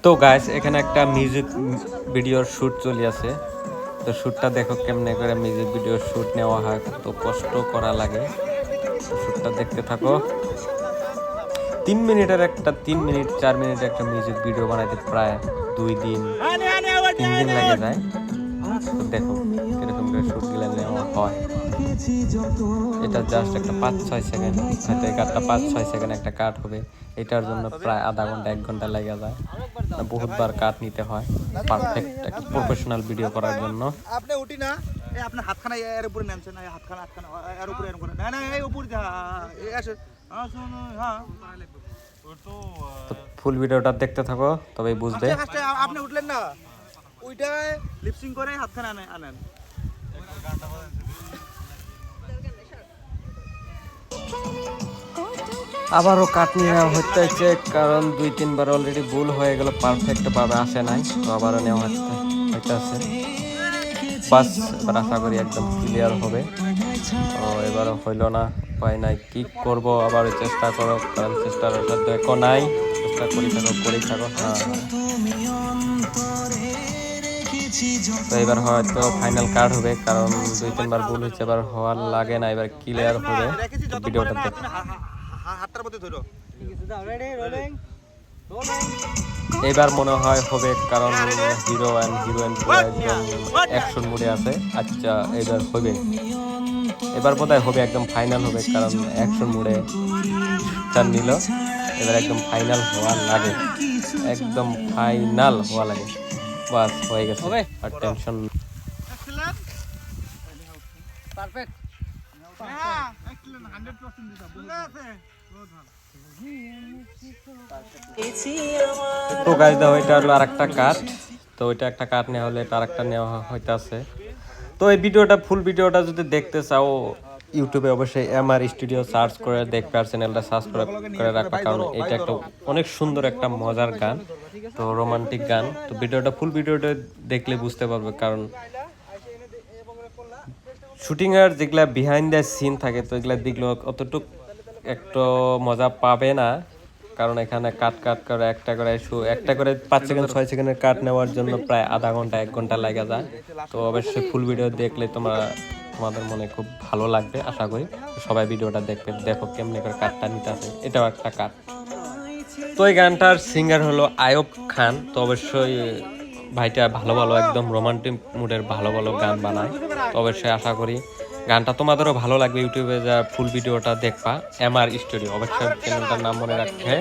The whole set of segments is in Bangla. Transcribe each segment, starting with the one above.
তো গাইস এখানে একটা মিউজিক ভিডিওর শুট চলে আছে। তো শুটটা দেখো কেমনে করে মিউজিক ভিডিওর শুট নেওয়া হয়, কত কষ্ট করা লাগে। শুটটা দেখতে থাকো। 3 মিনিট 4 মিনিটের একটা মিউজিক ভিডিও বানাইতে প্রায় 2 দিন 3 দিন লেগে যায়। তো দেখো কিরকম করে শুটগুলো নেওয়া হয়। এটা জাস্ট একটা 5-6 সেকেন্ড, হয়তো এই কাটটা 5-6 সেকেন্ড একটা কাট হবে। এটার জন্য প্রায় আধা ঘন্টা 1 ঘন্টা লেগে যায়। বহুতবার কাট নিতে হয় পারফেক্ট একটা প্রফেশনাল ভিডিও করার জন্য। আপনি উঠি না, এই আপনার হাতখানা এর উপরে নামছেন না, হাতখানা এর উপরে এর উপরে না না এই উপরে যা এই আসে হ্যাঁ তো ফুল ভিডিওটা দেখতে থাকো তবেই বুঝবে। আপনি উঠলেন না, ওইটা লিপসিং করে হাতখানা আনেন। আবারও কাট নেওয়া হচ্ছে, কারণ 2-3 বার অলরেডি ভুল হয়ে গেল, পারফেক্ট ভাবে আসে নাই। তো আবারও নেওয়া হইতেছে। বাস এবার আশা করি একদম ক্লিয়ার হবে। তো এবারও হইল না, উপায় নাই, কি করব, আবার চেষ্টা করো, কারণ চেষ্টার সাধ্য এক নাই। চেষ্টা করেই থাকো। হ্যাঁ, তো এবার হয়তো ফাইনাল কাট হবে, কারণ 2-3 বার ভুল হয়েছে, এবার হওয়ার লাগে না, এবার ক্লিয়ার হবে। ভিডিওটা দেখো। হাতটার মধ্যে ধরো। এবার মনে হয় হবে, কারণ হিরো অ্যান্ড হিরোইন একদম অ্যাকশন মোডে আছে। আচ্ছা এবার হবে, এবার বোধহয় হবে, একদম ফাইনাল হবে, কারণ অ্যাকশন মোডে টান নিল। এবার একদম ফাইনাল হওয়া লাগে, একদম ফাইনাল হওয়া লাগে। বাস হয়ে গেছে, আর টেনশন। পারফেক্ট হ্যাঁ এক্সেলেন্ট 100% দিতা বুঝা আছে বহুত ভালো। তো গাইস দাও, এটা হলো আরেকটা কাট। তো ওইটা একটা কাট নেওয়া হলে এটা আরেকটা নেওয়া হইতাছে। তো এই ভিডিওটা ফুল ভিডিওটা যদি দেখতে চাও, ইউটিউবে অবশ্যই এমআর স্টুডিও সার্চ করে দেখবে, আর চ্যানেলটা সাবস্ক্রাইব করে রাখবে, কারণ এটা একটা অনেক সুন্দর একটা মজার গান, তো রোমান্টিক গান। তো ভিডিওটা ফুল ভিডিওটা দেখলে বুঝতে পারবে, কারণ শুটিং এর যেগুলা বিহাইন্ড দ্য সিন থাকে, তো এগুলা দেখলে অতটুক একটু মজা পাবে না, কারণ এখানে কাট করে একটা করে 5 সেকেন্ড 6 সেকেন্ডের কাট নেওয়ার জন্য প্রায় আধা ঘন্টা 1 ঘন্টা লাগে যায়। তো অবশ্যই ফুল ভিডিও দেখলে তোমাদের মনে খুব ভালো লাগবে, আশা করি। সবাই ভিডিওটা দেখো কেমনে করে কাটটা নিতে আছে। এটাও একটা কাট। তো এই গানটার সিঙ্গার হলো আয়ুব খান। তো অবশ্যই ভাইটা ভালো একদম রোমান্টিক মুডের ভালো গান বানায়। তো অবশ্যই আশা করি গানটা তোমাদেরও ভালো লাগবে। ইউটিউবে যা ফুল ভিডিওটা দেখবা, এমআর স্টুডিও, অবশ্যই চ্যানেলটার নাম মনে রাখবে,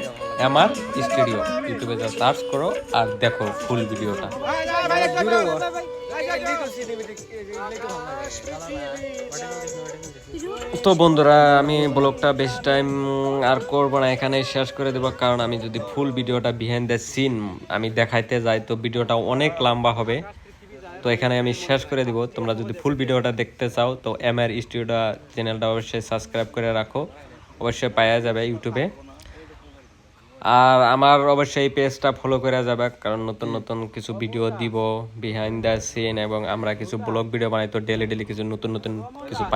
এমআর স্টুডিও। ইউটিউবে যা সার্চ করো আর দেখো ফুল ভিডিওটা। তো বন্ধুরা, আমি ব্লগটা বেশি টাইম আর করবো না, এখানে শেষ করে দেবো, কারণ আমি যদি ফুল ভিডিওটা বিহাইন্ড দ্য সিন আমি দেখাইতে যাই, তো ভিডিওটা অনেক লম্বা হবে। তো এখানে আমি শেষ করে দিব। তোমরা যদি ফুল ভিডিওটা দেখতে চাও, তো এমআর স্টুডিও চ্যানেলটা অবশ্যই সাবস্ক্রাইব করে রাখো, অবশ্যই পাওয়া যাবে ইউটিউবে। আর আমার অবশ্যই পেজটা ফলো করে যাবে, কারণ নতুন কিছু ভিডিও দিব বিহাইন্ড দ্য সিন, এবং আমরা কিছু ব্লগ ভিডিও বানাই, তো ডেলি কিছু নতুন কিছু পাই।